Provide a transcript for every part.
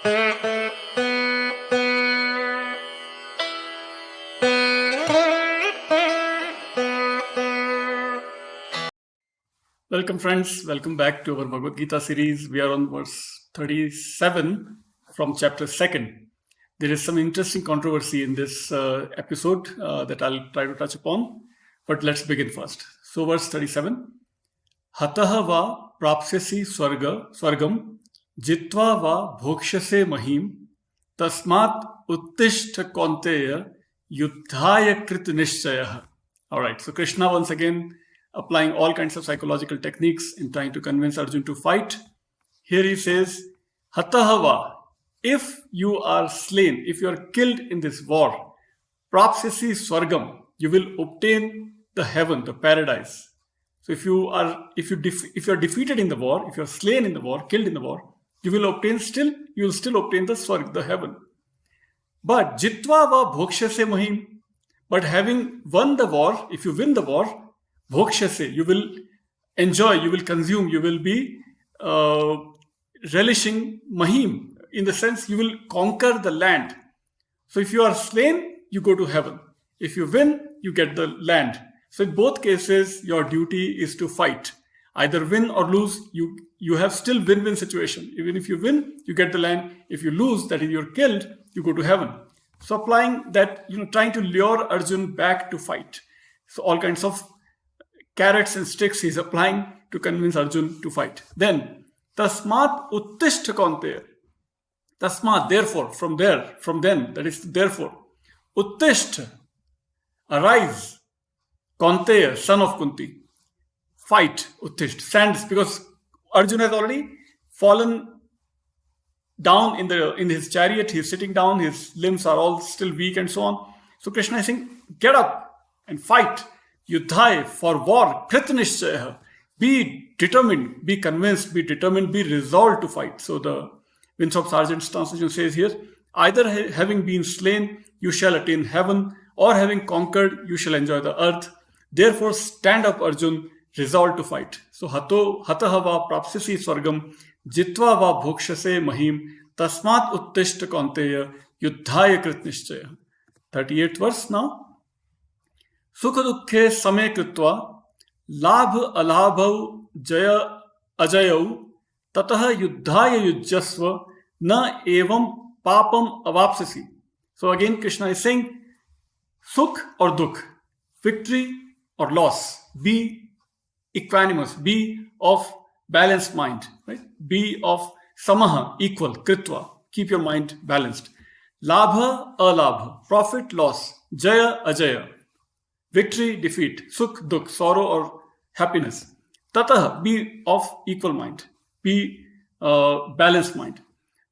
Welcome friends, welcome back to our Bhagavad Gita series. We are on verse 37 from chapter 2nd. There is some interesting controversy in this episode that I'll try to touch upon, but let's begin first. So verse 37, Hataha va prapsyasi swargam jitva va bhokshase mahim tasmat uttishta kaunteya yuddhaya krit nishchayah. Alright, so Krishna once again applying all kinds of psychological techniques in trying to convince Arjun to fight. Here he says, Hatahava, if you are slain, if you are killed in this war, prapsyasi swargam, you will obtain the heaven, the paradise. So if you are defeated in the war, if you are slain in the war, killed in the war, you will still obtain the swarg, the heaven. But jitva va bhokshase mahim, but having won the war, if you win the war, bhokshase, you will enjoy, you will consume, you will be relishing mahim, in the sense you will conquer the land. So if you are slain, you go to heaven. If you win, you get the land. So in both cases, your duty is to fight. Either win or lose, you have still win-win situation. Even if you win, you get the land. If you lose, that is you're killed, you go to heaven. So applying that, trying to lure Arjun back to fight. So all kinds of carrots and sticks he's applying to convince Arjun to fight. Then, tasmat uttishta kaunteya. Tasmat, therefore, from then, that is, therefore, uttishta, arise, kaunteya, son of Kunti. Fight, uttishta, stands, because Arjun has already fallen down in his chariot, he's sitting down, his limbs are all still weak and so on. So Krishna is saying, get up and fight. Yuddhaya, for war, krit. Be determined, be convinced, be determined, be resolved to fight. So the Winthrop Sargeant's translation says here, either having been slain, you shall attain heaven, or having conquered, you shall enjoy the earth. Therefore, stand up, Arjun, resolved to fight. So hataha va prapsyasi swargam jitva va bhokshase mahim tasmat uttishta kaunteya yuddhaya krit nishchaya. 38th verse now. Sukha dukhe samay kritva labh alabhav jaya ajayau tataha yuddhaya yujjasva na evam papam avapsasi. So again Krishna is saying, sukh or dukh, victory or loss, be equanimous, be of balanced mind, right? Be of samaha, equal, kritva, keep your mind balanced. Labha, alabha, profit, loss, jaya, ajaya, victory, defeat, sukh, dukh, sorrow or happiness. Tataha, be of equal mind, be balanced mind.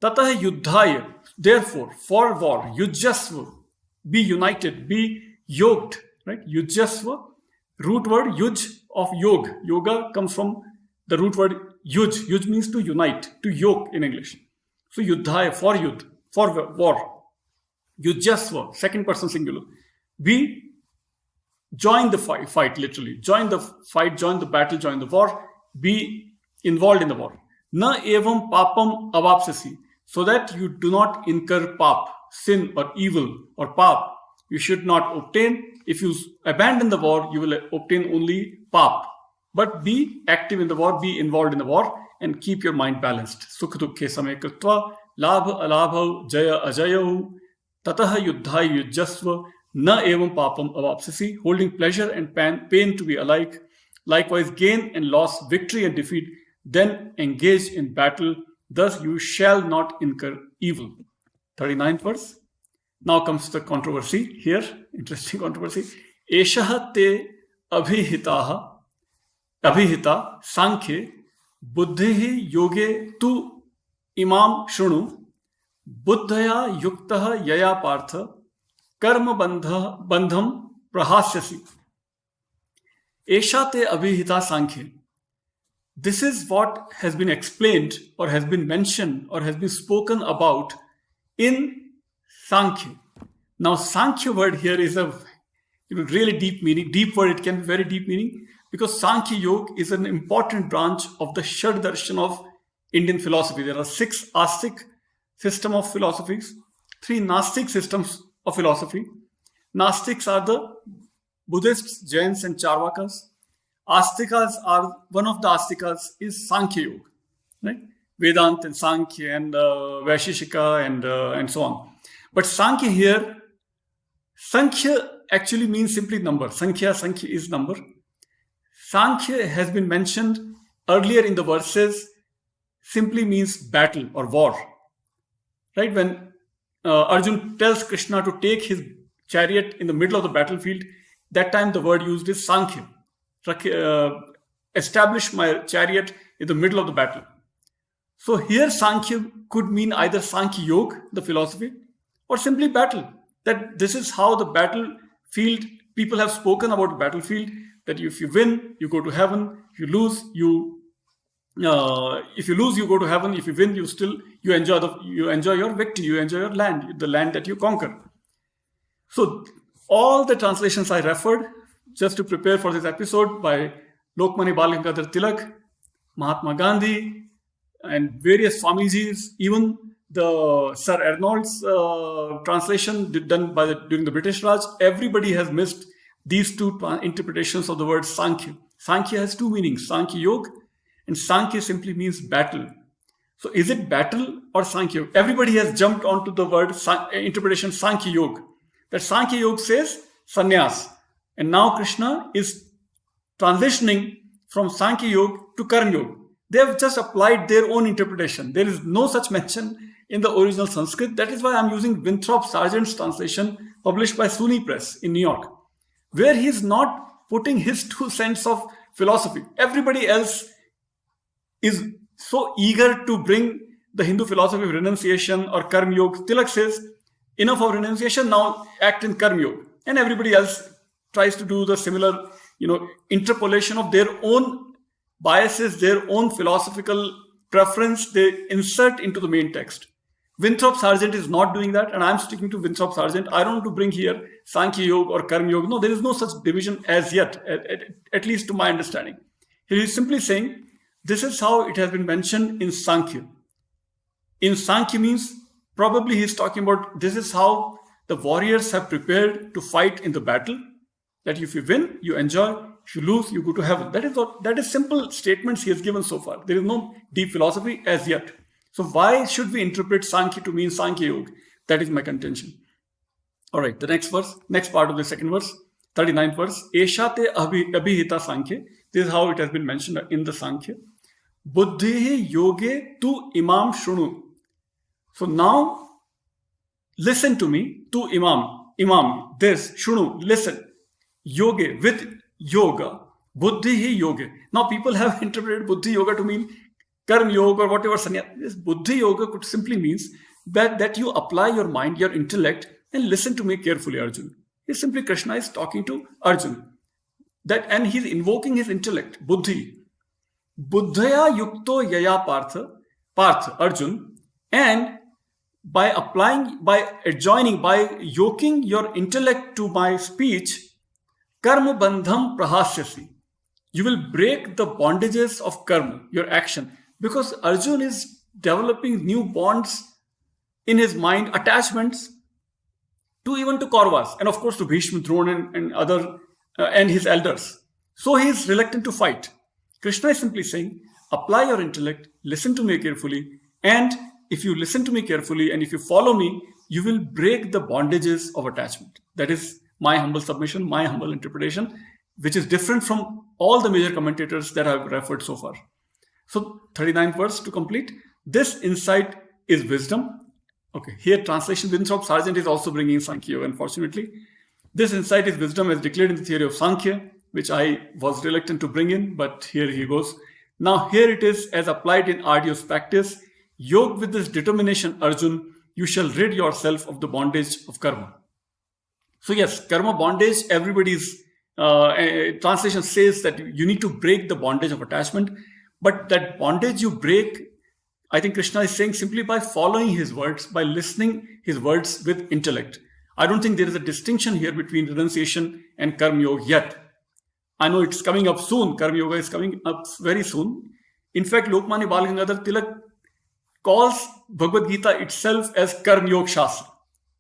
Tataha yuddhaya, therefore, for war, yujjasva, be united, be yoked, right? Yujjasva, root word yuj of yog. Yoga comes from the root word yuj. Yuj means to unite, to yoke in English. So yuddhaya, for yudh, for war. Yujjasva, second person singular. Join the fight, literally. Join the fight, join the battle, join the war. Be involved in the war. Na evam papam avapsasi, so that you do not incur pap, sin or evil or pap. You should not obtain. If you abandon the war, you will obtain only pap. But be active in the war, be involved in the war, and keep your mind balanced. Sukha dukhe samay kritva, labha alabhav jaya ajayahu, tataha yuddhaya yujjasva, na evam papam avapsasi, holding pleasure and pain to be alike, likewise gain and loss, victory and defeat, then engage in battle, thus you shall not incur evil. 39th verse. Now comes the controversy here, interesting controversy. Eshaha te abhihita sankhye buddhihi yoge tu imam shrunu buddhaya yuktaha yaya partha karma bandham prahasyasi. Esha te abhihita sankhye. This is what has been explained or has been mentioned or has been spoken about in Sankhya. Now, Sankhya word here is a really deep meaning, deep word. It can be very deep meaning because Sankhya Yoga is an important branch of the Shad Darshan of Indian philosophy. There are 6 astic system of philosophies, 3 Gnostic systems of philosophy. Gnostics are the Buddhists, Jains and Charvakas. Astikas are, one of the Astikas is Sankhya Yoga, right? Vedanta and Sankhya and Vaisheshika and so on. But Sankhya here, Sankhya actually means simply number. Sankhya is number. Sankhya has been mentioned earlier in the verses, simply means battle or war. Right? When Arjun tells Krishna to take his chariot in the middle of the battlefield, that time the word used is Sankhya. Establish my chariot in the middle of the battle. So here Sankhya could mean either Sankhya Yoga, the philosophy, or simply battle. That this is how the battlefield, people have spoken about the battlefield, that if you win, you go to heaven. If you lose, you go to heaven. If you win, you enjoy your victory, you enjoy your land, the land that you conquer. So all the translations I referred just to prepare for this episode by Lokmanya Tilak, Mahatma Gandhi, and various Swamijis, even the Sir Arnold's translation done during the British Raj, everybody has missed these 2 interpretations of the word Sankhya. Sankhya has 2 meanings, Sankhya Yoga, and Sankhya simply means battle. So is it battle or Sankhya Yoga? Everybody has jumped onto the word interpretation Sankhya Yoga. That Sankhya Yoga says sannyas. And now Krishna is transitioning from Sankhya Yoga to Karma Yoga. They have just applied their own interpretation. There is no such mention in the original Sanskrit. That is why I'm using Winthrop Sargeant's translation published by SUNY Press in New York, where he is not putting his 2 cents of philosophy. Everybody else is so eager to bring the Hindu philosophy of renunciation or Karma Yoga. Tilak says, enough of renunciation, now act in Karma Yoga. And everybody else tries to do the similar, interpolation of their own biases, their own philosophical preference, they insert into the main text. Winthrop Sargeant is not doing that, and I'm sticking to Winthrop Sargeant. I don't want to bring here Sankhya Yoga or Karma Yoga. No, there is no such division as yet, at least to my understanding. He is simply saying, this is how it has been mentioned in Sankhya. In Sankhya means, probably he's talking about, this is how the warriors have prepared to fight in the battle, that if you win, you enjoy. If you lose, you go to heaven. That is simple statements he has given so far. There is no deep philosophy as yet. So why should we interpret Sankhya to mean Sankhya Yoga? That is my contention. All right, the next part of the second verse, 39th verse. Esha te abhihita Sankhya. This is how it has been mentioned in the Sankhya. Buddhihi yoge tu imam shrunu. So now, listen to me, tu imam, this, shrunu, listen. Yoge, with yoga, buddhihi yoga. Now people have interpreted buddhi yoga to mean karma yoga or whatever. This buddhi yoga could simply means that you apply your mind, your intellect, and listen to me carefully, Arjun. It's simply Krishna is talking to Arjun. And he's invoking his intellect, buddhi. Buddhaya yukto yaya partha, Arjun. And by yoking your intellect to my speech, karma bandham prahasyasi. You will break the bondages of karma, your action. Because Arjun is developing new bonds in his mind, attachments even to Kauravas, and of course to Bhishma, Drona and other and his elders. So he is reluctant to fight. Krishna is simply saying, apply your intellect, listen to me carefully, and if you listen to me carefully and if you follow me, you will break the bondages of attachment. That is my humble submission, my humble interpretation, which is different from all the major commentators that I've referred so far. So 39th verse to complete. This insight is wisdom. Okay, here translation Winthrop Sargeant is also bringing Sankhya, unfortunately. This insight is wisdom as declared in the theory of Sankhya, which I was reluctant to bring in, but here he goes. Now here it is as applied in arduous practice. Yog with this determination, Arjun, you shall rid yourself of the bondage of karma. So yes, karma bondage, everybody's translation says that you need to break the bondage of attachment. But that bondage you break, I think Krishna is saying simply by following his words, by listening his words with intellect. I don't think there is a distinction here between renunciation and karma yoga yet. I know it's coming up soon. Karma yoga is coming up very soon. In fact, Lokmanya Tilak calls Bhagavad Gita itself as Karma Yoga Shastra,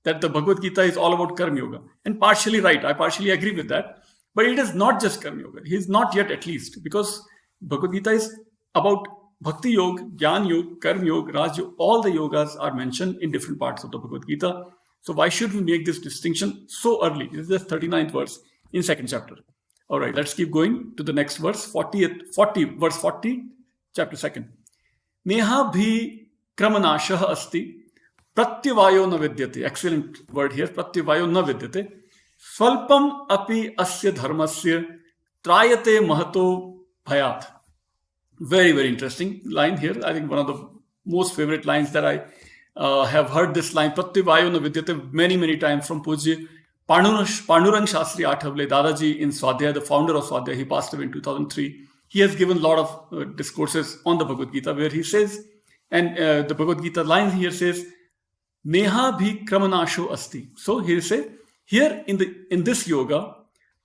that the Bhagavad Gita is all about Karma Yoga. And partially right, I partially agree with that. But it is not just Karma Yoga. He is not yet, at least, because Bhagavad Gita is about Bhakti Yoga, Jnana Yoga, Karma Yoga, Raj Yoga. All the yogas are mentioned in different parts of the Bhagavad Gita. So why should we make this distinction so early? This is the 39th verse in 2nd chapter. All right, let's keep going to the next verse, 40, verse 40, chapter 2nd. Neha bhi kramanashah asti pratyavayo na vidyate. Excellent word here, pratyavayo na vidyate. Svalpam api asya dharmasya trayate mahato bhayat. Very, very interesting line here. I think one of the most favorite lines that I have heard this line, pratyavayo na vidyate, many, many times from Pujya Pandurang Shastri Athavale, Dadaji in Swadhyaya, the founder of Swadhyaya. He passed away in 2003. He has given a lot of discourses on the Bhagavad Gita where he says, and the Bhagavad Gita line here says, Neha bhi kramanasho asti. So he says, here in this yoga,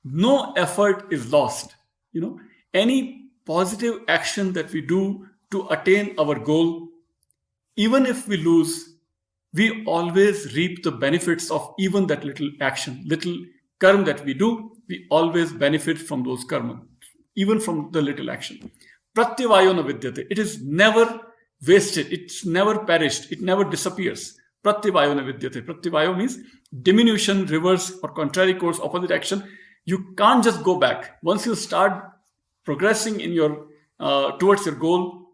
no effort is lost. Any positive action that we do to attain our goal, even if we lose, we always reap the benefits of even that little action, little karma that we do. We always benefit from those karma, even from the little action. Pratyavayo na vidyate. It is never wasted. It's never perished. It never disappears. Pratyavayo na vidyate. Pratyavayo means diminution, reverse, or contrary course, opposite action. You can't just go back. Once you start progressing in your towards your goal,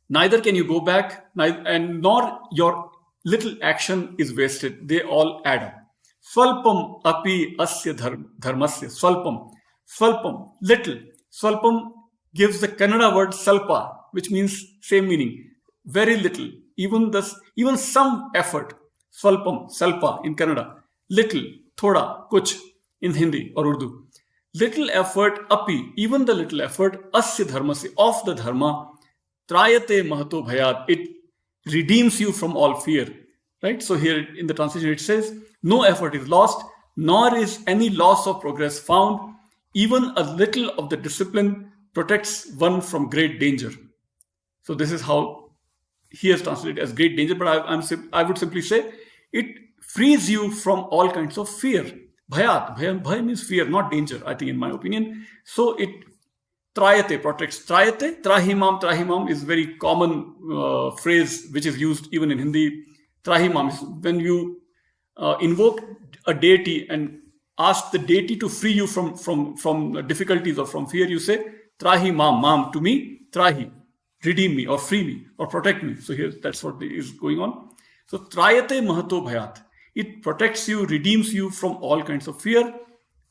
neither can you go back, and nor your little action is wasted. They all add up. Swalpam api asya dharmasya. Swalpam, little. Swalpam gives the Kannada word salpa, which means same meaning. Very little. Even some effort. Swalpam, salpa in Kannada. Little, thoda, kuch in Hindi or Urdu. Little effort, api, even the little effort, asya dharmasya, of the dharma, trayate mahato bhayat. It redeems you from all fear. Right? So here in the translation it says, no effort is lost, nor is any loss of progress found. Even a little of the discipline protects one from great danger. So this is how he has translated as great danger, but I would simply say it frees you from all kinds of fear. Bhayat. Bhay means fear, not danger, I think, in my opinion. So it trayate, protects. Trayate, trahimam is very common phrase which is used even in Hindi. Trahimam is when you invoke a deity and ask the deity to free you from difficulties or from fear, you say trahimam, mam to me, trahi, redeem me or free me or protect me. So here that's what is going on. So trayate mahato bhayat. It protects you, redeems you from all kinds of fear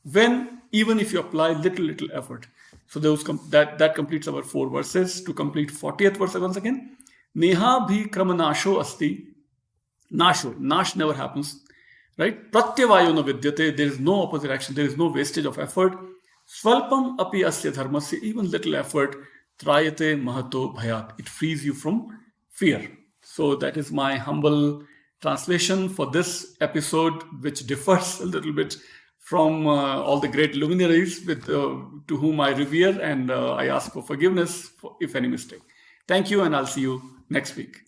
even if you apply little effort. So that completes our 4 verses. To complete 40th verse once again. Neha bhi kramanasho asti. Nasho. Nash never happens. Right? Pratyavayo na vidyate. There is no opposite action. There is no wastage of effort. Swalpam api asya dharmasya. Even little effort. Trayate mahato bhayat. It frees you from fear. So that is my humble translation for this episode, which differs a little bit from all the great luminaries to whom I revere, and I ask for forgiveness if any mistake. Thank you, and I'll see you next week.